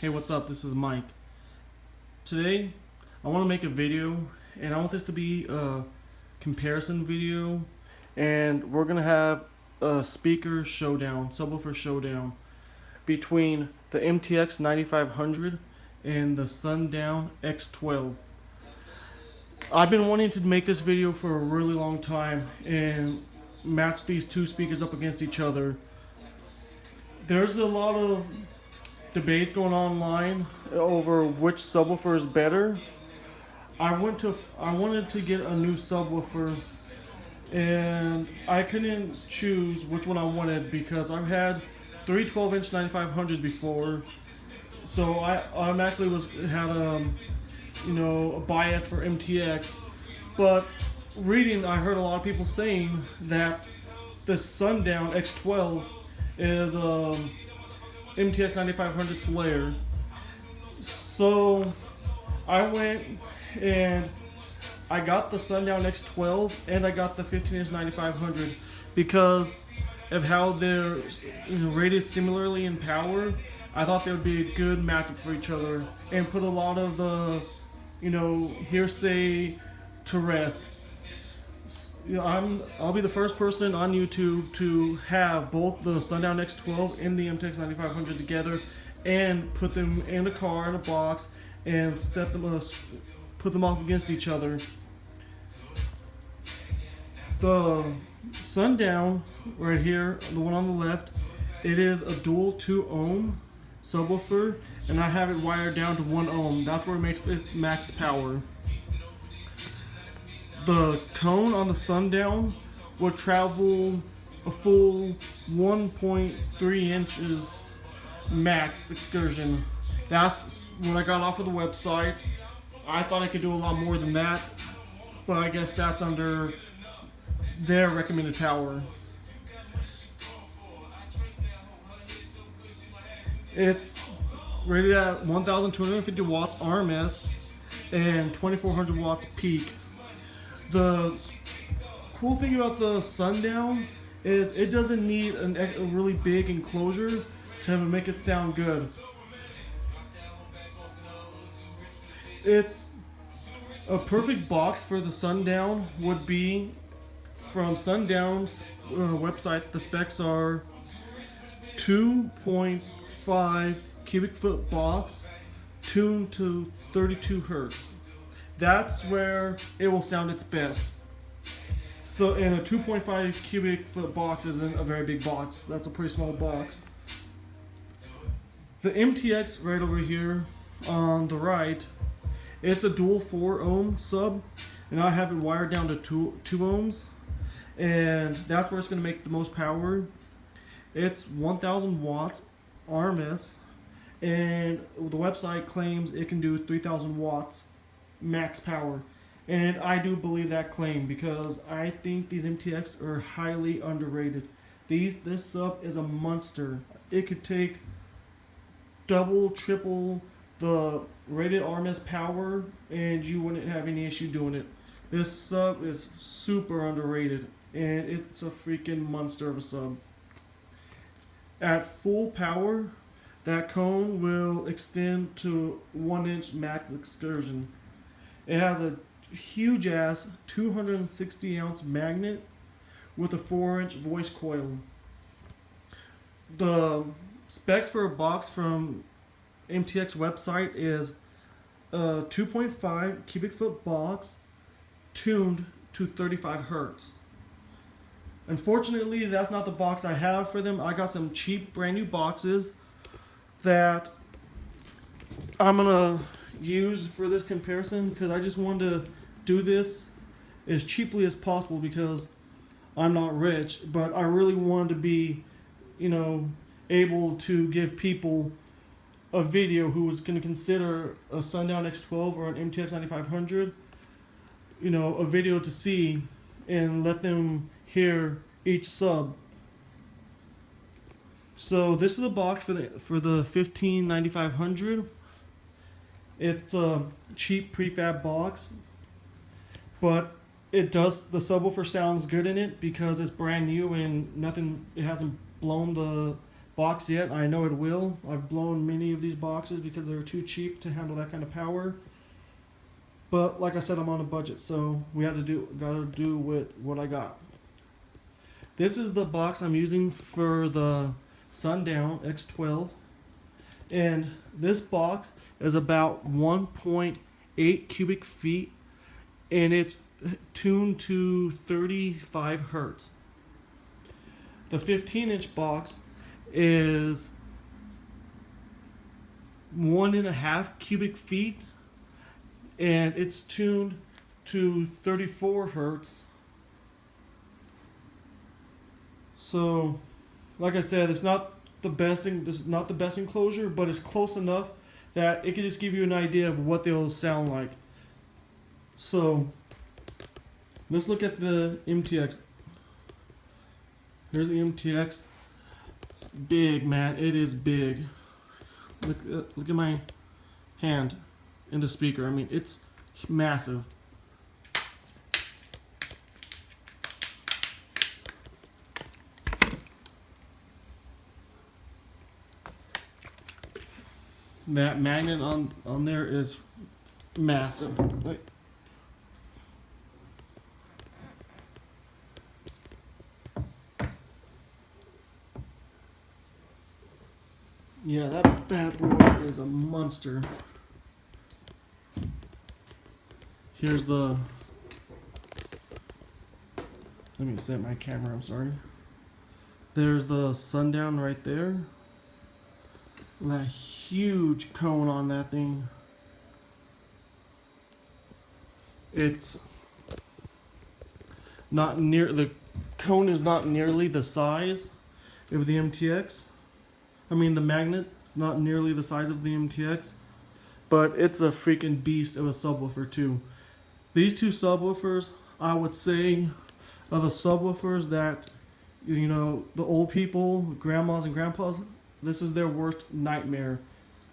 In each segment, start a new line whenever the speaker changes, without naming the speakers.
Hey, what's up? This is Mike. Today, I want to make a video, and I want this to be a comparison video, and we're gonna have a speaker showdown, subwoofer showdown, between the Mtx 9500 and the Sundown X-12. I've been wanting to make this video for a really long time and match these two speakers up against each other. There's a lot of debates going online over which subwoofer is better. I wanted to get a new subwoofer, and I couldn't choose which one I wanted because I've had three 12-inch 9500s before, so I automatically had a bias for MTX. But reading, I heard a lot of people saying that the Sundown X-12 is MTX 9500 Slayer. So I went and I got the Sundown X-12 and I got the 15-inch 9500 because of how they're rated similarly in power. I thought they would be a good matchup for each other and put a lot of the hearsay to rest. I'll be the first person on YouTube to have both the Sundown X-12 and the MTX 9500 together and put them in a car in a box and put them off against each other. The Sundown right here, the one on the left, it is a dual 2 ohm subwoofer, and I have it wired down to 1 ohm. That's where it makes its max power. The cone on the Sundown will travel a full 1.3 inches max excursion. That's what I got off of the website. I thought I could do a lot more than that, but I guess that's under their recommended power. It's rated at 1,250 watts RMS and 2,400 watts peak. The cool thing about the Sundown is it doesn't need a really big enclosure to make it sound good. It's a perfect box for the Sundown would be from Sundown's website. The specs are 2.5 cubic foot box tuned to 32 hertz. That's where it will sound its best. So, and a 2.5 cubic foot box isn't a very big box. That's a pretty small box. The MTX right over here on the right, it's a dual 4 ohm sub, and I have it wired down to 2 ohms, and that's where it's going to make the most power. It's 1,000 watts RMS, and the website claims it can do 3,000 watts max power, and I do believe that claim because I think these MTX are highly underrated. This sub is a monster. It could take double, triple the rated RMS power, and you wouldn't have any issue doing it. This sub is super underrated, and it's a freaking monster of a sub. At full power, that cone will extend to 1 inch max excursion. It has a huge ass 260 ounce magnet with a 4-inch voice coil. The specs for a box from MTX website is a 2.5 cubic foot box tuned to 35 hertz. Unfortunately, that's not the box I have for them. I got some cheap brand new boxes that I'm gonna use for this comparison because I just wanted to do this as cheaply as possible because I'm not rich, but I really wanted to be, able to give people a video who was going to consider a Sundown X-12 or an MTX 9500, a video to see and let them hear each sub. So this is the box for the 15 9500. It's a cheap prefab box, but the subwoofer sounds good in it because it's brand new and it hasn't blown the box yet. I know it will. I've blown many of these boxes because they're too cheap to handle that kind of power. But like I said, I'm on a budget, so we gotta do with what I got. This is the box I'm using for the Sundown X-12, and this box is about 1.8 cubic feet, and it's tuned to 35 hertz. The 15-inch box is 1.5 cubic feet, and it's tuned to 34 hertz. So, like I said, it's not the best thing. This is not the best enclosure, but it's close enough that it can just give you an idea of what they'll sound like. So, let's look at the MTX. Here's the MTX. It's big, man. It is big. Look at my hand in the speaker. I mean, it's massive. That magnet on there is massive. Like, yeah, that bad boy is a monster. Here's the... Let me set my camera, I'm sorry. There's the Sundown right there. That huge cone on that thing. It's not near... The cone is not nearly the size of the MTX. I mean, the magnet is not nearly the size of the MTX, but it's a freaking beast of a subwoofer too. These two subwoofers, I would say, are the subwoofers that, you know, the old people, grandmas and grandpas, this is their worst nightmare.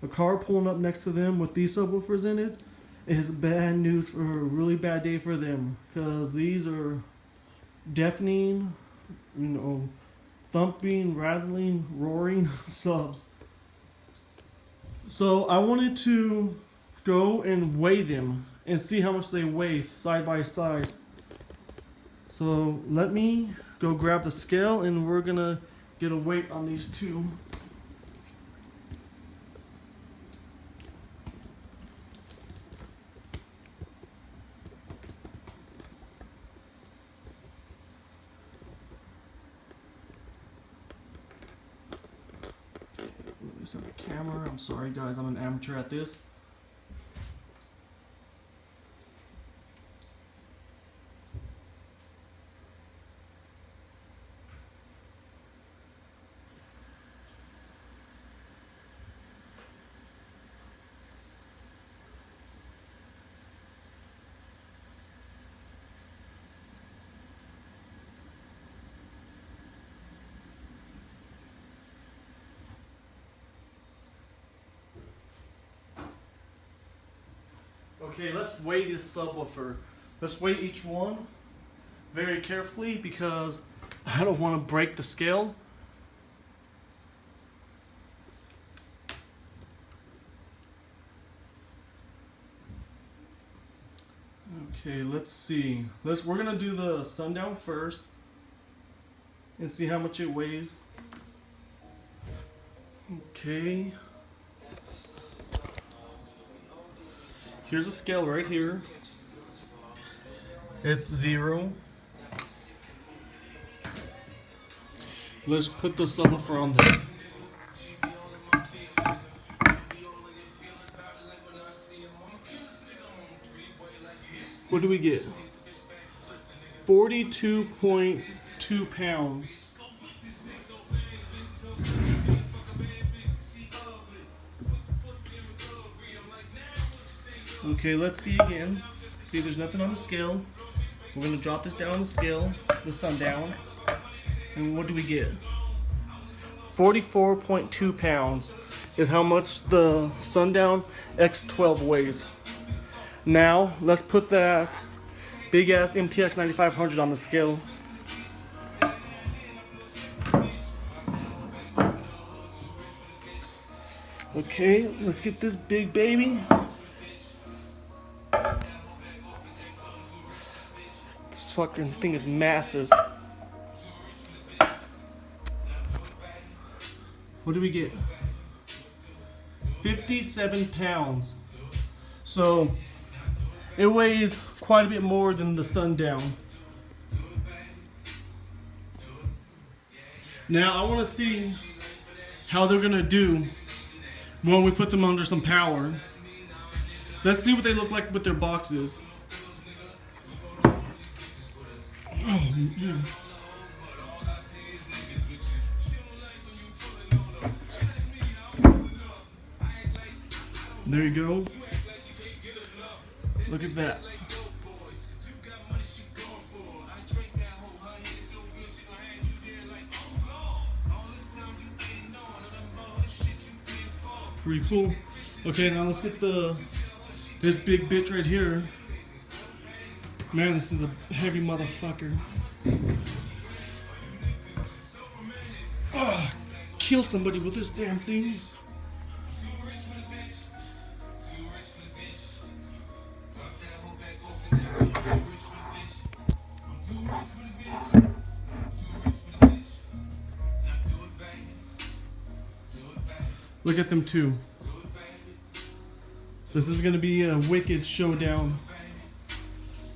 A car pulling up next to them with these subwoofers in it is bad news for a really bad day for them, because these are deafening, you know, thumping, rattling, roaring subs. So I wanted to go and weigh them and see how much they weigh side by side. So let me go grab the scale and we're gonna get a weight on these two. Set the camera. I'm sorry guys, I'm an amateur at this. Okay, let's weigh this subwoofer. Let's weigh each one very carefully because I don't want to break the scale. Okay, let's see. We're gonna do the Sundown first and see how much it weighs. Okay. Here's a scale right here. It's 0. Let's put the subwoofer on there. What do we get? 42.2 pounds. Okay, let's see again. See if there's nothing on the scale. We're going to drop this down on the scale, the Sundown. And what do we get? 44.2 pounds is how much the Sundown X-12 weighs. Now, let's put that big ass Mtx 9500 on the scale. Okay, let's get this big baby. This fucking thing is massive. What do we get? 57 pounds. So it weighs quite a bit more than the Sundown. Now I want to see how they're gonna do when we put them under some power. Let's see what they look like with their boxes. Oh, yeah. There you go. Look at that. Pretty cool. Okay, now let's get this big bitch right here. Man, this is a heavy motherfucker. Ah, kill somebody with this damn thing. Look at them two. This is gonna be a wicked showdown.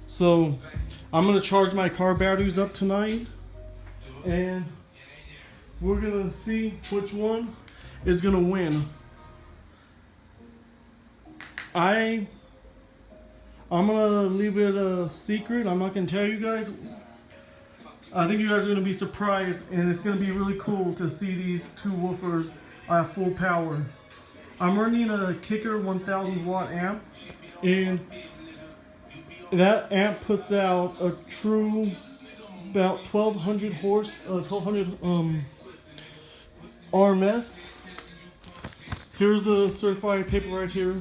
So I'm gonna charge my car batteries up tonight, and we're gonna see which one is gonna win. I'm gonna leave it a secret. I'm not gonna tell you guys. I think you guys are gonna be surprised, and it's gonna be really cool to see these two woofers at full power. I'm running a Kicker 1000 watt amp, and that amp puts out a true about 1200 RMS. Here's the certified paper right here,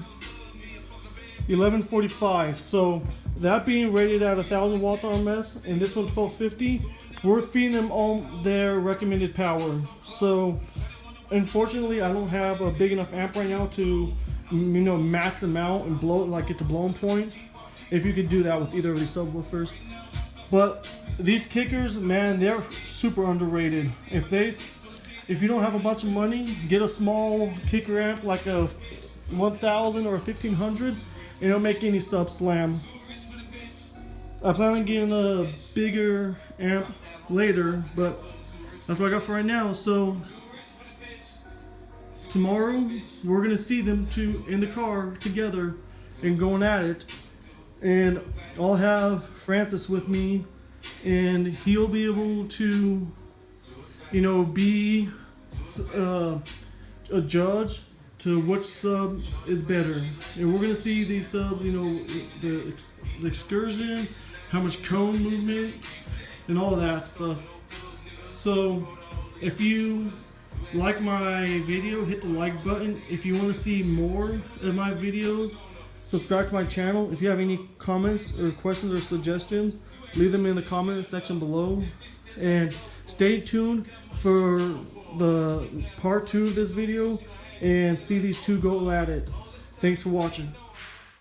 1145. So that being rated at 1000 watts RMS and this one 1250, we're feeding them all their recommended power. So unfortunately, I don't have a big enough amp right now to, max them out and blow it, like get the blowing point. If you could do that with either of these subwoofers. But these kickers, man, they're super underrated. If you don't have a bunch of money, get a small kicker amp like a 1000 or a 1500, and it'll make any sub slam. I plan on getting a bigger amp later, but that's what I got for right now. So tomorrow we're gonna see them two in the car together and going at it, and I'll have Francis with me, and he'll be able to be a judge to which sub is better. And we're gonna see these subs, the excursion, how much cone movement, and all of that stuff. So if you like my video, hit the like button. If you want to see more of my videos, subscribe to my channel. If you have any comments or questions or suggestions, leave them in the comment section below. And stay tuned for the part 2 of this video and see these two go at it. Thanks for watching.